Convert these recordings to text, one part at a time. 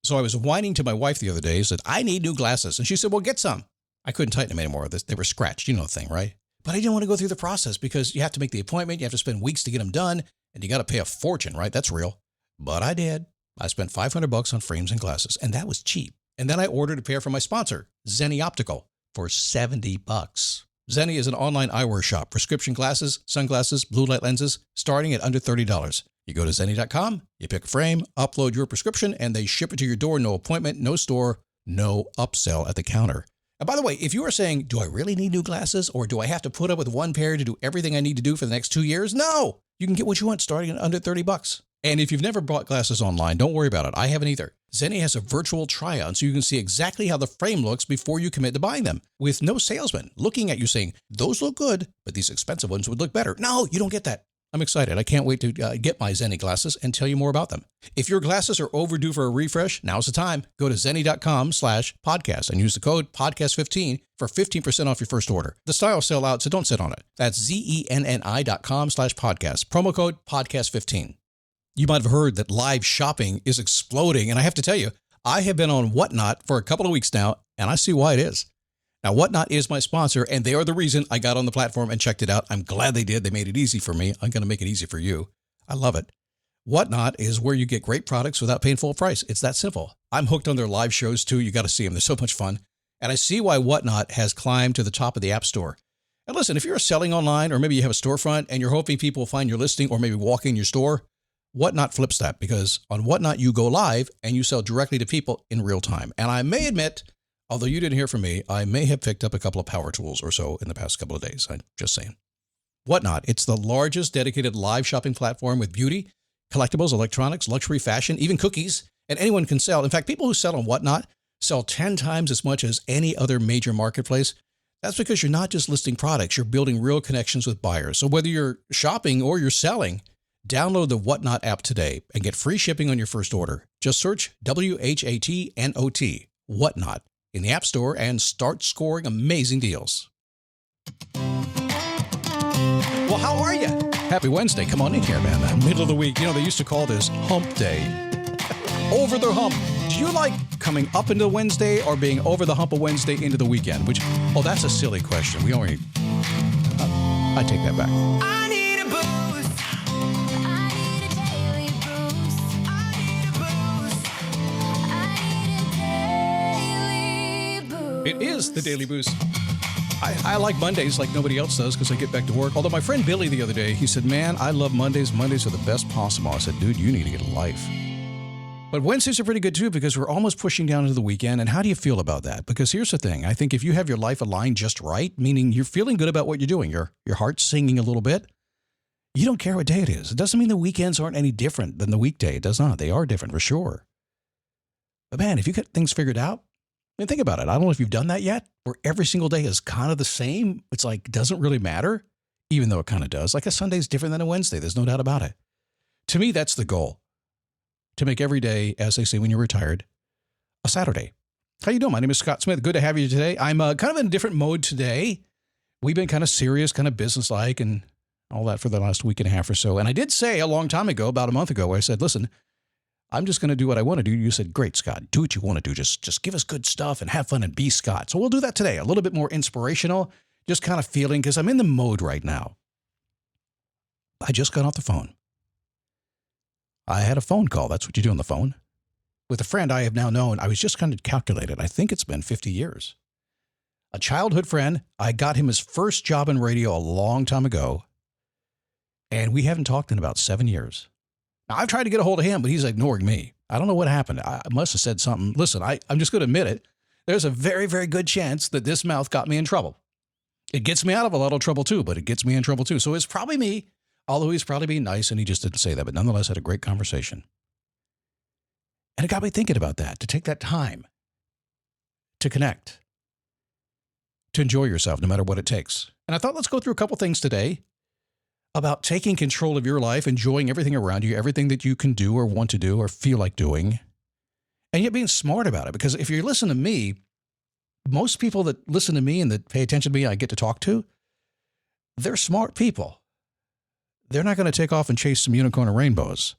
So I was whining to my wife the other day, said, I need new glasses. And she said, well, get some. I couldn't tighten them anymore. They were scratched. You know the thing, right? But I didn't want to go through the process because you have to make the appointment. You have to spend weeks to get them done. And you got to pay a fortune, right? That's real. But I did. I spent $500 on frames and glasses, and that was cheap. And then I ordered a pair from my sponsor, Zenni Optical, for $70. Zenni is an online eyewear shop. Prescription glasses, sunglasses, blue light lenses, starting at under $30. You go to Zenni.com, you pick a frame, upload your prescription, and they ship it to your door. No appointment, no store, no upsell at the counter. And by the way, if you are saying, do I really need new glasses, or do I have to put up with one pair to do everything I need to do for the next 2 years? No! You can get what you want starting at under $30. And if you've never bought glasses online, don't worry about it. I haven't either. Zenni has a virtual try-on so you can see exactly how the frame looks before you commit to buying them, with no salesman looking at you saying, those look good, but these expensive ones would look better. No, you don't get that. I'm excited. I can't wait to get my Zenni glasses and tell you more about them. If your glasses are overdue for a refresh, now's the time. Go to Zenni.com/podcast and use the code podcast15 for 15% off your first order. The styles sell out, so don't sit on it. That's Zenni.com/podcast. Promo code podcast15. You might have heard that live shopping is exploding, and I have to tell you, I have been on Whatnot for a couple of weeks now, and I see why it is. Now, Whatnot is my sponsor, and they are the reason I got on the platform and checked it out. I'm glad they did. They made it easy for me. I'm going to make it easy for you. I love it. Whatnot is where you get great products without paying full price. It's that simple. I'm hooked on their live shows, too. You got to see them. They're so much fun. And I see why Whatnot has climbed to the top of the App Store. And listen, if you're selling online, or maybe you have a storefront and you're hoping people will find your listing or maybe walk in your store, Whatnot flips that, because on Whatnot, you go live and you sell directly to people in real time. And I may admit, although you didn't hear from me, I may have picked up a couple of power tools or so in the past couple of days. I'm just saying. Whatnot, it's the largest dedicated live shopping platform with beauty, collectibles, electronics, luxury, fashion, even cookies, and anyone can sell. In fact, people who sell on Whatnot sell 10 times as much as any other major marketplace. That's because you're not just listing products, you're building real connections with buyers. So whether you're shopping or you're selling, download the Whatnot app today and get free shipping on your first order. Just search WHATNOT, Whatnot, in the App Store and start scoring amazing deals. Well, how are you? Happy Wednesday. Come on in here, man. Middle of the week. You know, they used to call this hump day. Over the hump. Do you like coming up into Wednesday or being over the hump of Wednesday into the weekend? That's a silly question. We already... I take that back. I need a boost. I need a daily boost. I need a boost. I need a daily boost. It is the Daily Boost. I like Mondays like nobody else does because I get back to work. Although my friend Billy the other day, he said, man, I love Mondays. Mondays are the best possible. I said, dude, you need to get a life. But Wednesdays are pretty good too because we're almost pushing down into the weekend. And how do you feel about that? Because here's the thing. I think if you have your life aligned just right, meaning you're feeling good about what you're doing, your heart's singing a little bit, you don't care what day it is. It doesn't mean the weekends aren't any different than the weekday. It does not. They are different for sure. But man, if you get things figured out, and think about it. I don't know if you've done that yet, where every single day is kind of the same. It's like, doesn't really matter, even though it kind of does. Like a Sunday's different than a Wednesday. There's no doubt about it. To me, that's the goal. To make every day, as they say when you're retired, a Saturday. How you doing? My name is Scott Smith. Good to have you today. I'm kind of in a different mode today. We've been kind of serious, kind of businesslike and all that for the last week and a half or so. And I did say a long time ago, about a month ago, where I said, listen, I'm just going to do what I want to do. You said, great, Scott. Do what you want to do. Just give us good stuff and have fun and be Scott. So we'll do that today. A little bit more inspirational, just kind of feeling, because I'm in the mode right now. I just got off the phone. I had a phone call. That's what you do on the phone. With a friend I have now known. I was just kind of calculated. I think it's been 50 years. A childhood friend. I got him his first job in radio a long time ago. And we haven't talked in about 7 years. Now, I've tried to get a hold of him, but he's ignoring me. I don't know what happened. I must have said something. Listen, I'm just going to admit it. There's a very, very good chance that this mouth got me in trouble. It gets me out of a lot of trouble too, but it gets me in trouble too. So it's probably me, although he's probably being nice and he just didn't say that, but nonetheless had a great conversation. And it got me thinking about that, to take that time to connect, to enjoy yourself no matter what it takes. And I thought, let's go through a couple things today about taking control of your life, enjoying everything around you, everything that you can do or want to do or feel like doing, and yet being smart about it. Because if you listen to me, most people that listen to me and that pay attention to me, I get to talk to, they're smart people. They're not going to take off and chase some unicorn and rainbows.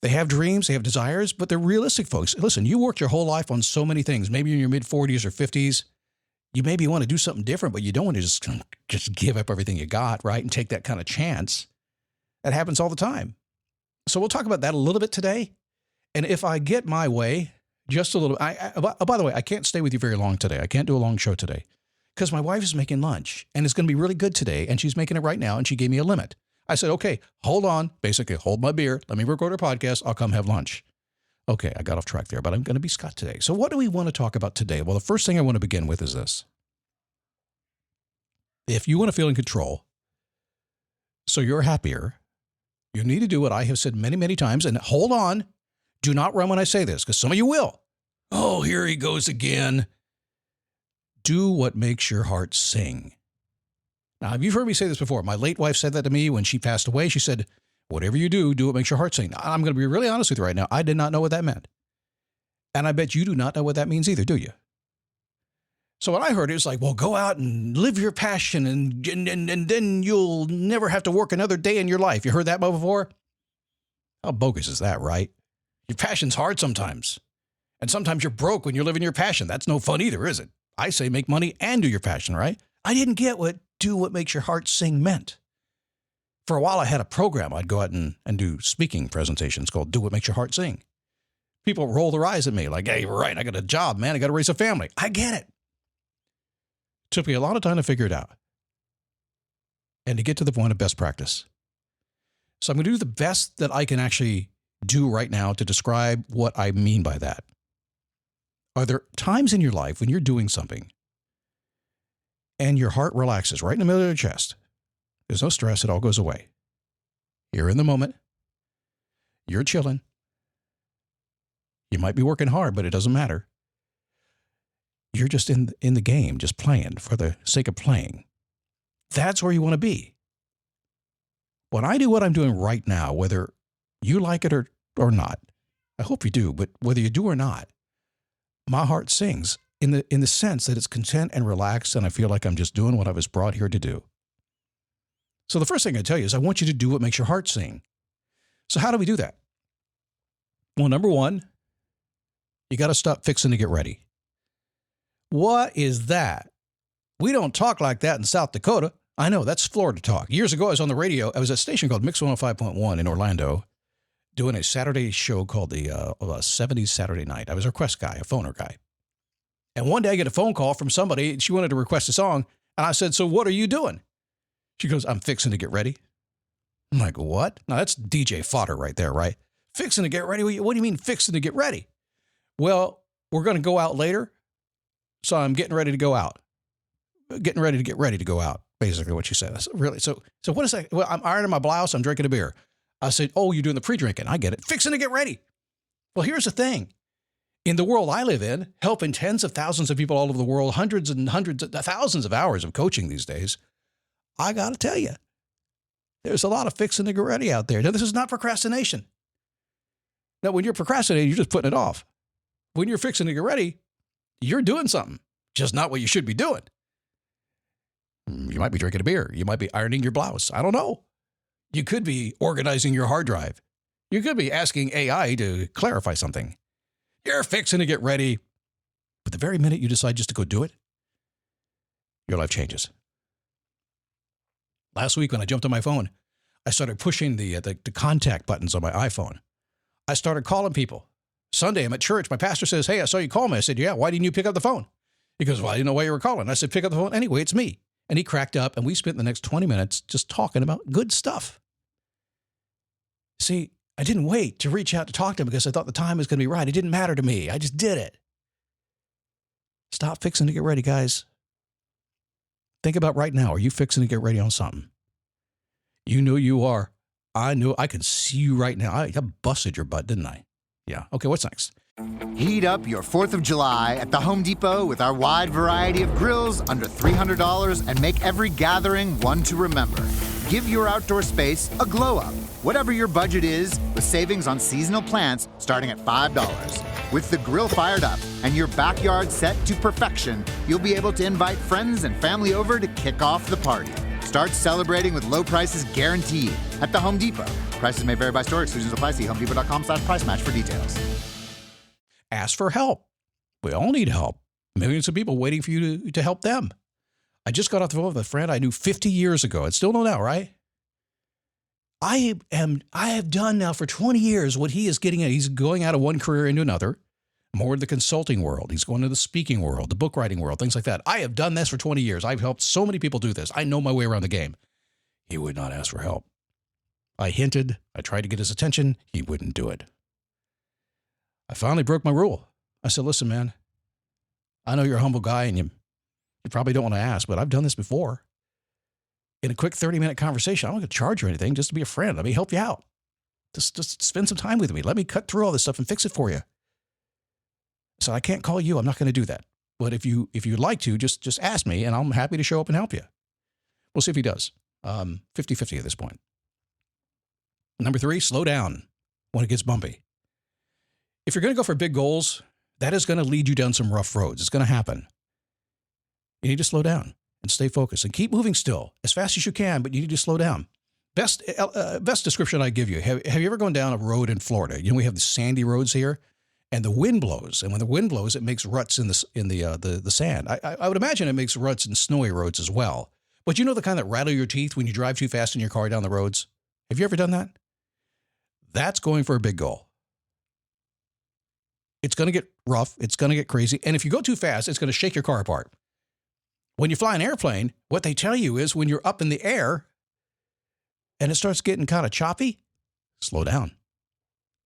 They have dreams, they have desires, but they're realistic folks. Listen, you worked your whole life on so many things. Maybe you're in your mid-40s or 50s. You maybe want to do something different, but you don't want to just give up everything you got, right, and take that kind of chance. That happens all the time. So we'll talk about that a little bit today. And if I get my way, just a little, by the way, I can't stay with you very long today. I can't do a long show today because my wife is making lunch and it's going to be really good today. And she's making it right now. And she gave me a limit. I said, okay, hold on. Basically, hold my beer. Let me record a podcast. I'll come have lunch. Okay, I got off track there, but I'm going to be Scott today. So what do we want to talk about today? Well, the first thing I want to begin with is this. If you want to feel in control, so you're happier, you need to do what I have said many, many times. And hold on. Do not run when I say this, because some of you will. Oh, here he goes again. Do what makes your heart sing. Now, you've heard me say this before. My late wife said that to me when she passed away. She said, whatever you do, do what makes your heart sing. Now, I'm going to be really honest with you right now. I did not know what that meant. And I bet you do not know what that means either, do you? So when I heard it, it's like, well, go out and live your passion and then you'll never have to work another day in your life. You heard that before? How bogus is that, right? Your passion's hard sometimes. And sometimes you're broke when you're living your passion. That's no fun either, is it? I say make money and do your passion, right? I didn't get what do what makes your heart sing meant. For a while, I had a program. I'd go out and do speaking presentations called Do What Makes Your Heart Sing. People roll their eyes at me like, hey, right, I got a job, man. I got to raise a family. I get it. Took me a lot of time to figure it out and to get to the point of best practice. So I'm going to do the best that I can actually do right now to describe what I mean by that. Are there times in your life when you're doing something and your heart relaxes right in the middle of your chest? There's no stress. It all goes away. You're in the moment. You're chilling. You might be working hard, but it doesn't matter. You're just in the game, just playing for the sake of playing. That's where you want to be. When I do what I'm doing right now, whether you like it or not, I hope you do, but whether you do or not, my heart sings in the sense that it's content and relaxed, and I feel like I'm just doing what I was brought here to do. So the first thing I tell you is I want you to do what makes your heart sing. So how do we do that? Well, number one, you got to stop fixing to get ready. What is that? We don't talk like that in South Dakota. I know, that's Florida talk. Years ago, I was on the radio. I was at a station called Mix 105.1 in Orlando doing a Saturday show called the 70s Saturday Night. I was a request guy, a phoner guy. And one day I get a phone call from somebody. She wanted to request a song. And I said, so what are you doing? She goes, I'm fixing to get ready. I'm like, what? Now, that's DJ fodder right there, right? Fixing to get ready? What do you mean fixing to get ready? Well, we're going to go out later. So I'm getting ready to go out. Getting ready to get ready to go out, basically what she said. I said, really? So what is that? Well, I'm ironing my blouse. I'm drinking a beer. I said, oh, you're doing the pre-drinking. I get it. Fixing to get ready. Well, here's the thing. In the world I live in, helping tens of thousands of people all over the world, hundreds and hundreds of thousands of hours of coaching these days, I got to tell you, there's a lot of fixing to get ready out there. Now, this is not procrastination. Now, when you're procrastinating, you're just putting it off. When you're fixing to get ready, you're doing something, just not what you should be doing. You might be drinking a beer. You might be ironing your blouse. I don't know. You could be organizing your hard drive. You could be asking AI to clarify something. You're fixing to get ready. But the very minute you decide just to go do it, your life changes. Last week when I jumped on my phone, I started pushing the contact buttons on my iPhone. I started calling people. Sunday, I'm at church. My pastor says, hey, I saw you call me. I said, yeah, why didn't you pick up the phone? He goes, well, I didn't know why you were calling. I said, pick up the phone. Anyway, it's me. And he cracked up, and we spent the next 20 minutes just talking about good stuff. See, I didn't wait to reach out to talk to him because I thought the time was going to be right. It didn't matter to me. I just did it. Stop fixing to get ready, guys. Think about right now. Are you fixing to get ready on something? You know you are. I know. I can see you right now. I busted your butt, didn't I? Yeah. Okay, what's next? Heat up your 4th of July at the Home Depot with our wide variety of grills under $300 and make every gathering one to remember. Give your outdoor space a glow up, whatever your budget is, with savings on seasonal plants starting at $5. With the grill fired up and your backyard set to perfection, you'll be able to invite friends and family over to kick off the party. Start celebrating with low prices guaranteed at the Home Depot. Prices may vary by store. Exclusions apply. See HomeDepot.com/price match for details. Ask for help. We all need help. Millions of people waiting for you to help them. I just got off the phone with a friend I knew 50 years ago. I still know now, right? I have done now for 20 years what he is getting at. He's going out of one career into another, more in the consulting world. He's going to the speaking world, the book writing world, things like that. I have done this for 20 years. I've helped so many people do this. I know my way around the game. He would not ask for help. I hinted. I tried to get his attention. He wouldn't do it. I finally broke my rule. I said, listen, man, I know you're a humble guy and you probably don't want to ask, but I've done this before. In a quick 30-minute conversation, I'm not going to charge you anything, just to be a friend. Let me help you out. Just spend some time with me. Let me cut through all this stuff and fix it for you. So I can't call you. I'm not going to do that. But if you'd like to, just ask me, and I'm happy to show up and help you. We'll see if he does. 50-50 at this point. Number 3, slow down when it gets bumpy. If you're going to go for big goals, that is going to lead you down some rough roads. It's going to happen. You need to slow down and stay focused and keep moving still as fast as you can, but you need to slow down. Best description I give you. Have you ever gone down a road in Florida? You know, we have the sandy roads here, and the wind blows. And when the wind blows, it makes ruts in the sand. I would imagine it makes ruts in snowy roads as well. But you know the kind that rattle your teeth when you drive too fast in your car down the roads? Have you ever done that? That's going for a big goal. It's going to get rough. It's going to get crazy. And if you go too fast, it's going to shake your car apart. When you fly an airplane, what they tell you is when you're up in the air and it starts getting kind of choppy, slow down.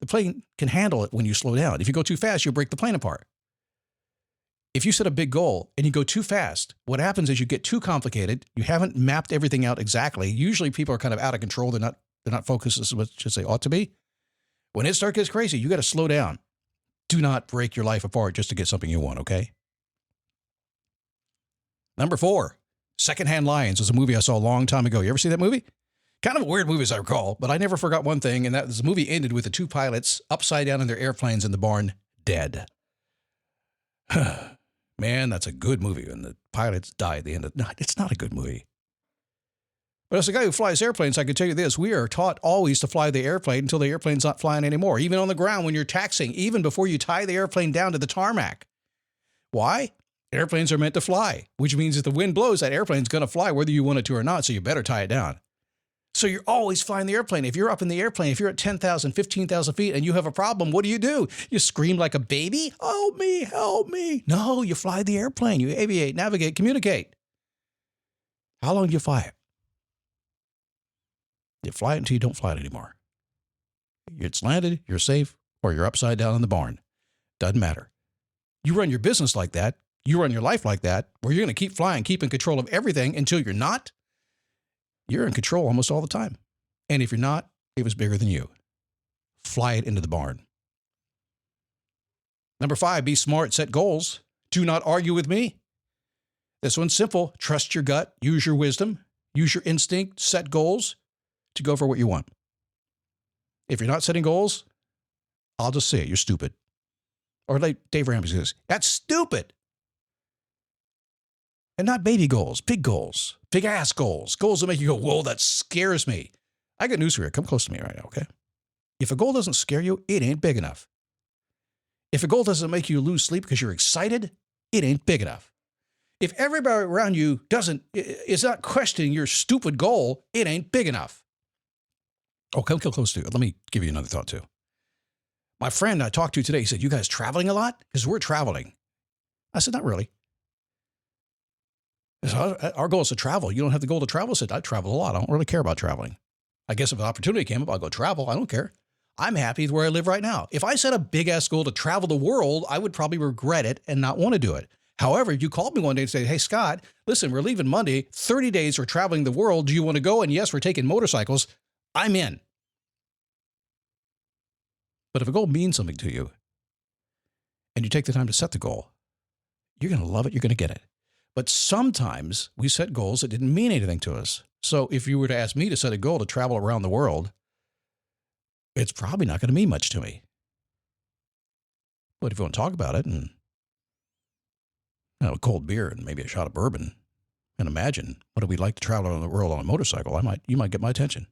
The plane can handle it when you slow down. If you go too fast, you'll break the plane apart. If you set a big goal and you go too fast, what happens is you get too complicated. You haven't mapped everything out exactly. Usually people are kind of out of control. They're not focused as much as they ought to be. When it starts getting crazy, you got to slow down. Do not break your life apart just to get something you want, okay? Number 4, Secondhand Lions was a movie I saw a long time ago. You ever see that movie? Kind of a weird movie as I recall, but I never forgot one thing, and that was the movie ended with the 2 pilots upside down in their airplanes in the barn, dead. Man, that's a good movie, and the pilots die at the end of the night. It's not a good movie. But as a guy who flies airplanes, I can tell you this. We are taught always to fly the airplane until the airplane's not flying anymore. Even on the ground when you're taxiing, even before you tie the airplane down to the tarmac. Why? Airplanes are meant to fly, which means if the wind blows, that airplane's going to fly whether you want it to or not, so you better tie it down. So you're always flying the airplane. If you're up in the airplane, if you're at 10,000, 15,000 feet and you have a problem, what do? You scream like a baby? Help me, help me. No, you fly the airplane. You aviate, navigate, communicate. How long do you fly it? You fly it until you don't fly it anymore. It's landed, you're safe, or you're upside down in the barn. Doesn't matter. You run your business like that. You run your life like that, where you're going to keep flying, keep in control of everything until you're not. You're in control almost all the time. And if you're not, it was bigger than you. Fly it into the barn. Number 5, be smart, set goals. Do not argue with me. This one's simple. Trust your gut, use your wisdom, use your instinct, set goals to go for what you want. If you're not setting goals, I'll just say it, you're stupid. Or like Dave Ramsey says, that's stupid. And not baby goals, big ass goals, goals that make you go, whoa, that scares me. I got news for you. Come close to me right now, okay? If a goal doesn't scare you, it ain't big enough. If a goal doesn't make you lose sleep because you're excited, it ain't big enough. If everybody around you is not questioning your stupid goal, it ain't big enough. Oh, come close to it. Let me give you another thought too. My friend I talked to today, he said, you guys traveling a lot? Because we're traveling. I said, not really. Our goal is to travel. You don't have the goal to travel. I said, I travel a lot. I don't really care about traveling. I guess if an opportunity came up, I'll go travel. I don't care. I'm happy with where I live right now. If I set a big-ass goal to travel the world, I would probably regret it and not want to do it. However, if you called me one day and said, hey, Scott, listen, we're leaving Monday, 30 days, we're traveling the world. Do you want to go? And yes, we're taking motorcycles. I'm in. But if a goal means something to you and you take the time to set the goal, you're going to love it. You're going to get it. But sometimes we set goals that didn't mean anything to us. So if you were to ask me to set a goal to travel around the world, it's probably not going to mean much to me. But if you want to talk about it and a cold beer and maybe a shot of bourbon and imagine what it would be like to travel around the world on a motorcycle, you might get my attention.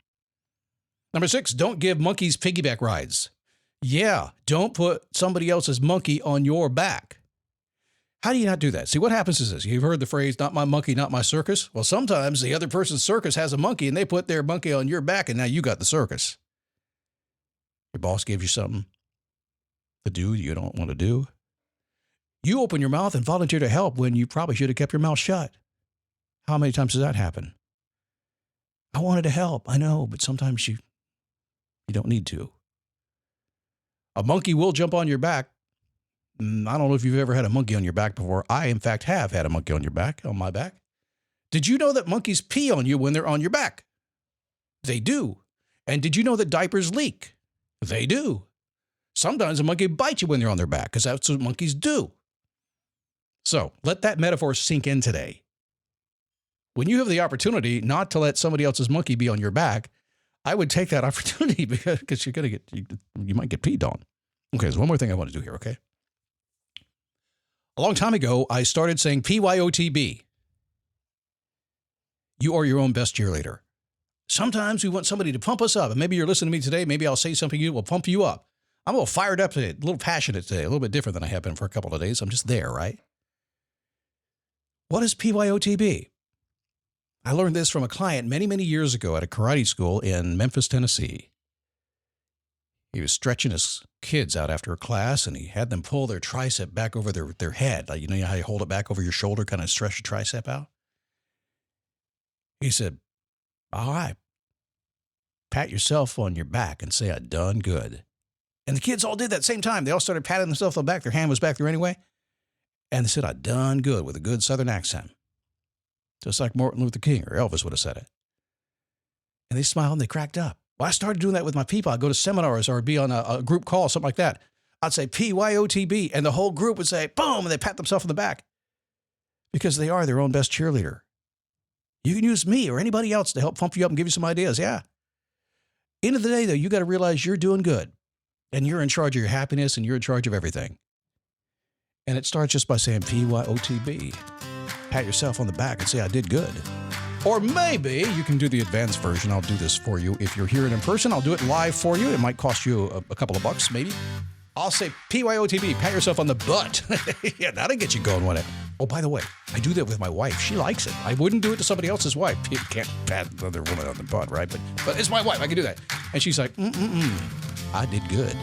Number 6, don't give monkeys piggyback rides. Yeah, don't put somebody else's monkey on your back. How do you not do that? See, what happens is this. You've heard the phrase, not my monkey, not my circus. Well, sometimes the other person's circus has a monkey and they put their monkey on your back and now you got the circus. Your boss gave you something to do you don't want to do. You open your mouth and volunteer to help when you probably should have kept your mouth shut. How many times does that happen? I wanted to help, I know, but sometimes you don't need to. A monkey will jump on your back. I don't know if you've ever had a monkey on your back before. I, in fact, have had a monkey on my back. Did you know that monkeys pee on you when they're on your back? They do. And did you know that diapers leak? They do. Sometimes a monkey bites you when they're on their back because that's what monkeys do. So let that metaphor sink in today. When you have the opportunity not to let somebody else's monkey be on your back, I would take that opportunity because you might get peed on. Okay, there's one more thing I want to do here, okay? A long time ago, I started saying PYOTB. You are your own best cheerleader. Sometimes we want somebody to pump us up, and maybe you're listening to me today. Maybe I'll say something that will pump you up. I'm a little fired up today, a little passionate today, a little bit different than I have been for a couple of days. I'm just there, right? What is PYOTB? I learned this from a client many, many years ago at a karate school in Memphis, Tennessee. He was stretching his kids out after a class, and he had them pull their tricep back over their head. Like, you know how you hold it back over your shoulder, kind of stretch your tricep out? He said, all right, pat yourself on your back and say, I done good. And the kids all did that same time. They all started patting themselves on the back. Their hand was back there anyway. And they said, I done good, with a good Southern accent. Just like Martin Luther King or Elvis would have said it. And they smiled and they cracked up. Well, I started doing that with my people. I'd go to seminars or be on a group call, something like that. I'd say PYOTB, and the whole group would say, boom, and they pat themselves on the back. Because they are their own best cheerleader. You can use me or anybody else to help pump you up and give you some ideas, yeah. End of the day, though, you got to realize you're doing good. And you're in charge of your happiness, and you're in charge of everything. And it starts just by saying PYOTB. Pat yourself on the back and say, I did good. Or maybe you can do the advanced version. I'll do this for you. If you're here in person, I'll do it live for you. It might cost you a couple of bucks, maybe. I'll say PYOTB, pat yourself on the butt. Yeah, that'll get you going, won't it? Oh, by the way, I do that with my wife. She likes it. I wouldn't do it to somebody else's wife. You can't pat another woman on the butt, right? But it's my wife. I can do that. And she's like, I did good.